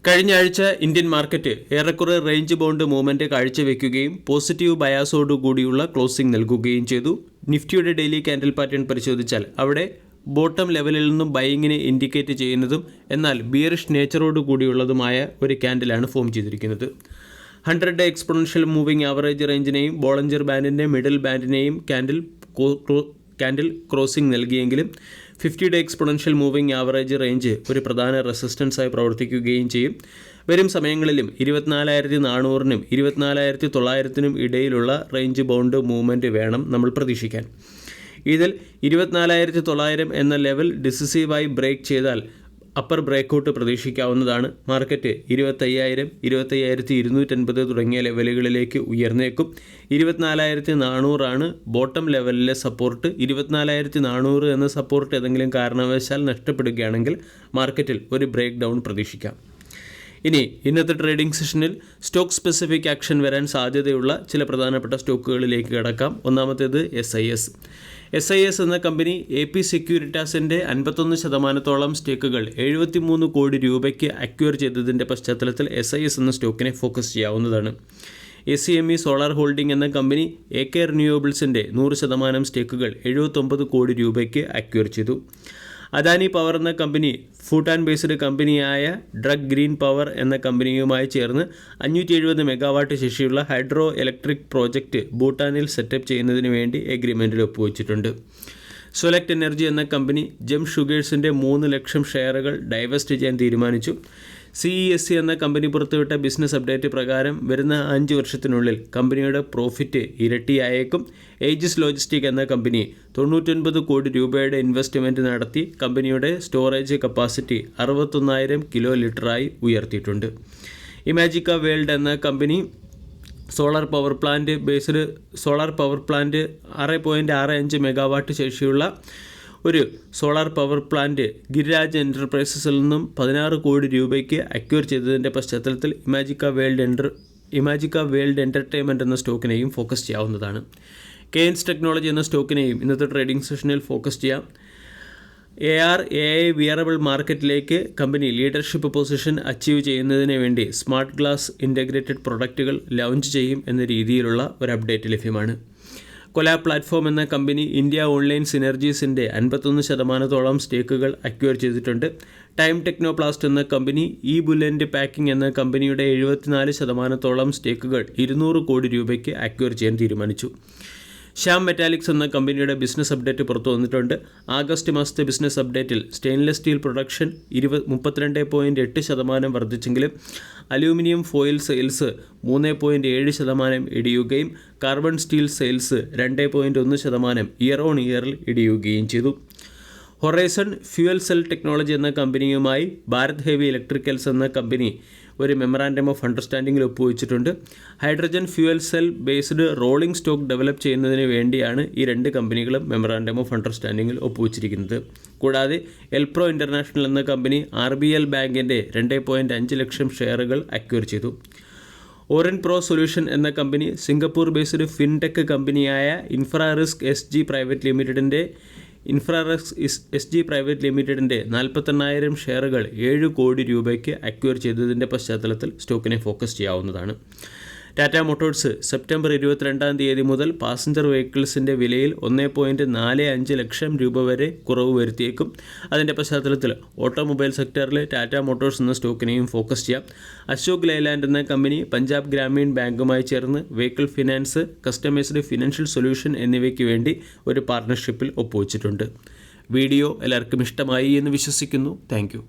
കഴിഞ്ഞ ആഴ്ച Indian market ഏറെക്കുറെ റേഞ്ച് ബൗണ്ട് മൂവ്മെൻറ്റ് കാഴ്ചവെക്കുകയും പോസിറ്റീവ് ബയാസോടുകൂടിയുള്ള ക്ലോസിംഗ് നൽകുകയും ചെയ്തു. നിഫ്റ്റിയുടെ ഡെയിലി ക്യാൻഡിൽ പാറ്റേൺ പരിശോധിച്ചാൽ അവിടെ ബോട്ടം ലെവലിൽ നിന്നും ബൈയിങ്ങിനെ ഇൻഡിക്കേറ്റ് ചെയ്യുന്നതും എന്നാൽ ബിയറിഷ് നേച്ചറോട് കൂടിയുള്ളതുമായ ഒരു ക്യാൻഡിലാണ് ഫോം ചെയ്തിരിക്കുന്നത്. 100 എക്സ്പോണൻഷ്യൽ മൂവിംഗ് ആവറേജ് റേഞ്ചിനെയും ബോളഞ്ചർ ബാൻഡിൻ്റെ മിഡിൽ ബാൻഡിനെയും ക്യാൻഡിൽ ക്രോസിംഗ് നൽകിയെങ്കിലും 50 എക്സ്പോണൻഷ്യൽ മൂവിംഗ് ആവറേജ് റേഞ്ച് ഒരു പ്രധാന റെസിസ്റ്റൻസായി പ്രവർത്തിക്കുകയും ചെയ്യും. വരും സമയങ്ങളിലും 24,400-നും 24,900-നും ഇടയിലുള്ള റേഞ്ച് ബൗണ്ട് മൂവ്മെൻറ്റ് വേണം നമ്മൾ പ്രതീക്ഷിക്കാൻ. ഇതിൽ 24,900 എന്ന ലെവൽ ഡിസിസീവായി ബ്രേക്ക് ചെയ്താൽ അപ്പർ ബ്രേക്കൗട്ട് പ്രതീക്ഷിക്കാവുന്നതാണ്. മാർക്കറ്റ് 25,000, 25,250 തുടങ്ങിയ ലെവലുകളിലേക്ക് ഉയർന്നേക്കും. 24,400 ബോട്ടം ലെവലിലെ സപ്പോർട്ട്. 24,400 എന്ന സപ്പോർട്ട് ഏതെങ്കിലും കാരണവശാൽ നഷ്ടപ്പെടുകയാണെങ്കിൽ മാർക്കറ്റിൽ ഒരു ബ്രേക്ക് ഡൗൺ പ്രതീക്ഷിക്കാം. ഇനി ഇന്നത്തെ ട്രേഡിംഗ് സെഷനിൽ സ്റ്റോക്ക് സ്പെസിഫിക് ആക്ഷൻ വരാൻ സാധ്യതയുള്ള ചില പ്രധാനപ്പെട്ട സ്റ്റോക്കുകളിലേക്ക് കടക്കാം. ഒന്നാമത്തേത് SIS എന്ന കമ്പനി AP സെക്യൂരിറ്റാസിൻ്റെ 51% സ്റ്റേക്കുകൾ 73 കോടി രൂപയ്ക്ക് അക്വയർ ചെയ്തതിൻ്റെ പശ്ചാത്തലത്തിൽ SIS എന്ന സ്റ്റോക്കിനെ ഫോക്കസ് ചെയ്യാവുന്നതാണ്. ACME സോളാർ ഹോൾഡിംഗ് എന്ന കമ്പനി AK റിന്യൂവബിൾസിൻ്റെ 100% സ്റ്റേക്കുകൾ 79 കോടി രൂപയ്ക്ക് അക്വയർ ചെയ്തു. അദാനി പവർ എന്ന കമ്പനി ഭൂട്ടാൻ ബേസ്ഡ് കമ്പനിയായ ഡ്രഗ് ഗ്രീൻ പവർ എന്ന കമ്പനിയുമായി ചേർന്ന് 570 മെഗാവാട്ട് ശേഷിയുള്ള ഹൈഡ്രോ ഇലക്ട്രിക് പ്രോജക്റ്റ് ഭൂട്ടാനിൽ സെറ്റപ്പ് ചെയ്യുന്നതിന് വേണ്ടി എഗ്രിമെൻറ്റിൽ ഒപ്പുവെച്ചിട്ടുണ്ട്. സൊലക്ട് എനർജി എന്ന കമ്പനി ജം ഷുഗേഴ്സിൻ്റെ 3 ലക്ഷം ഷെയറുകൾ ഡൈവെസ്റ്റ് ചെയ്യാൻ തീരുമാനിച്ചു. CESC എന്ന കമ്പനി പുറത്തുവിട്ട ബിസിനസ് അപ്ഡേറ്റ് പ്രകാരം വരുന്ന 5 വർഷത്തിനുള്ളിൽ കമ്പനിയുടെ പ്രോഫിറ്റ് ഇരട്ടിയായേക്കും. ഏജിസ് ലോജിസ്റ്റിക് എന്ന കമ്പനി 99 കോടി രൂപയുടെ ഇൻവെസ്റ്റ്മെൻറ്റ് നടത്തി കമ്പനിയുടെ സ്റ്റോറേജ് കപ്പാസിറ്റി 61,000 കിലോ ലിറ്ററായി ഉയർത്തിയിട്ടുണ്ട്. ഇമാജിക്ക വേൾഡ് എന്ന company solar power plant 6.65 megawatt ശേഷിയുള്ള ഒരു സോളാർ പവർ പ്ലാന്റ് ഗിരിരാജ് എൻ്റർപ്രൈസസിൽ നിന്നും 16 കോടി രൂപയ്ക്ക് അക്വയർ ചെയ്തതിൻ്റെ പശ്ചാത്തലത്തിൽ ഇമാജിക്ക വേൾഡ് എൻ്റർടൈൻമെൻറ്റ് എന്ന സ്റ്റോക്കിനെയും ഫോക്കസ് ചെയ്യാവുന്നതാണ്. കെയ്ൻസ് ടെക്നോളജി എന്ന സ്റ്റോക്കിനെയും ഇന്നത്തെ ട്രേഡിംഗ് സെഷനിൽ ഫോക്കസ് ചെയ്യാം. AR/AI വിയറബിൾ മാർക്കറ്റിലേക്ക് കമ്പനി ലീഡർഷിപ്പ് പൊസിഷൻ അച്ചീവ് ചെയ്യുന്നതിന് വേണ്ടി സ്മാർട്ട് ഗ്ലാസ് ഇൻ്റഗ്രേറ്റഡ് പ്രൊഡക്റ്റുകൾ ലോഞ്ച് ചെയ്യും എന്ന രീതിയിലുള്ള ഒരു അപ്ഡേറ്റ് ലഭ്യമാണ്. കൊലാബ് പ്ലാറ്റ്ഫോം എന്ന കമ്പനി ഇന്ത്യ ഓൺലൈൻ സിനർജീസിൻ്റെ 51% സ്റ്റേക്കുകൾ അക്വയർ ചെയ്തിട്ടുണ്ട്. ടൈം ടെക്നോപ്ലാസ്റ്റ് എന്ന കമ്പനി ബുലൻഡ് പാക്കിംഗ് എന്ന കമ്പനിയുടെ 74% സ്റ്റേക്കുകൾ 200 കോടി രൂപയ്ക്ക് അക്വയർ ചെയ്യാൻ തീരുമാനിച്ചു. ശ്യാം മെറ്റാലിക്സ് എന്ന കമ്പനിയുടെ ബിസിനസ് അപ്ഡേറ്റ് പുറത്തു വന്നിട്ടുണ്ട്. ആഗസ്റ്റ് മാസത്തെ ബിസിനസ് അപ്ഡേറ്റിൽ സ്റ്റെയിൻലെസ് സ്റ്റീൽ പ്രൊഡക്ഷൻ 32.8% വർദ്ധിച്ചെങ്കിലും അലൂമിനിയം ഫോയിൽ സെയിൽസ് 3.7% ഇടിയുകയും carbon steel sales 2.1% year on ഇയറിൽ ഇടിയുകയും ചെയ്തു. ഹൊറൈസൺ ഫ്യൂവൽ സെൽ ടെക്നോളജി എന്ന കമ്പനിയുമായി ഭാരത് ഹെവി ഇലക്ട്രിക്കൽസ് എന്ന കമ്പനി ഒരു മെമ്മറാൻഡം ഓഫ് അണ്ടർസ്റ്റാൻഡിങ്ങിൽ ഒപ്പുവെച്ചിട്ടുണ്ട്. Hydrogen fuel cell based rolling stock develop ചെയ്യുന്നതിന് വേണ്ടിയാണ് ഈ 2 കമ്പനികളും മെമ്മറാൻഡം ഓഫ് അണ്ടർസ്റ്റാൻഡിങ്ങിൽ ഒപ്പുവെച്ചിരിക്കുന്നത്. കൂടാതെ എൽപ്രോ ഇൻ്റർനാഷണൽ എന്ന കമ്പനി RBL ബാങ്കിൻ്റെ 2.5 ലക്ഷം ഷെയറുകൾ അക്വയർ ചെയ്തു. ഓറൻറ്റ് പ്രോ സൊല്യൂഷൻ എന്ന കമ്പനി സിംഗപ്പൂർ ബേസ്ഡ് ഫിൻടെക് കമ്പനിയായ ഇൻഫ്രാറിസ്ക് SG പ്രൈവറ്റ് ലിമിറ്റഡിൻ്റെ 48,000 ഷെയറുകൾ 7 കോടി രൂപയ്ക്ക് അക്വയർ ചെയ്തതിൻ്റെ പശ്ചാത്തലത്തിൽ സ്റ്റോക്കിനെ ഫോക്കസ് ചെയ്യാവുന്നതാണ്. ടാറ്റ മോട്ടോഴ്സ് സെപ്റ്റംബർ 22 മുതൽ പാസഞ്ചർ വെഹിക്കിൾസിൻ്റെ വിലയിൽ 1.45 ലക്ഷം രൂപ വരെ കുറവ് വരുത്തിയേക്കും. അതിൻ്റെ പശ്ചാത്തലത്തിൽ ഓട്ടോമൊബൈൽ സെക്ടറിൽ ടാറ്റ മോട്ടോഴ്സ് എന്ന സ്റ്റോക്കിനെയും ഫോക്കസ് ചെയ്യാം. അശോക് ലൈലാൻഡ് എന്ന കമ്പനി പഞ്ചാബ് ഗ്രാമീൺ ബാങ്കുമായി ചേർന്ന് vehicle finance, customised financial solution എന്നിവയ്ക്ക് വേണ്ടി ഒരു പാർട്ണർഷിപ്പിൽ ഒപ്പുവെച്ചിട്ടുണ്ട്. വീഡിയോ എല്ലാവർക്കും ഇഷ്ടമായി എന്ന് വിശ്വസിക്കുന്നു. താങ്ക്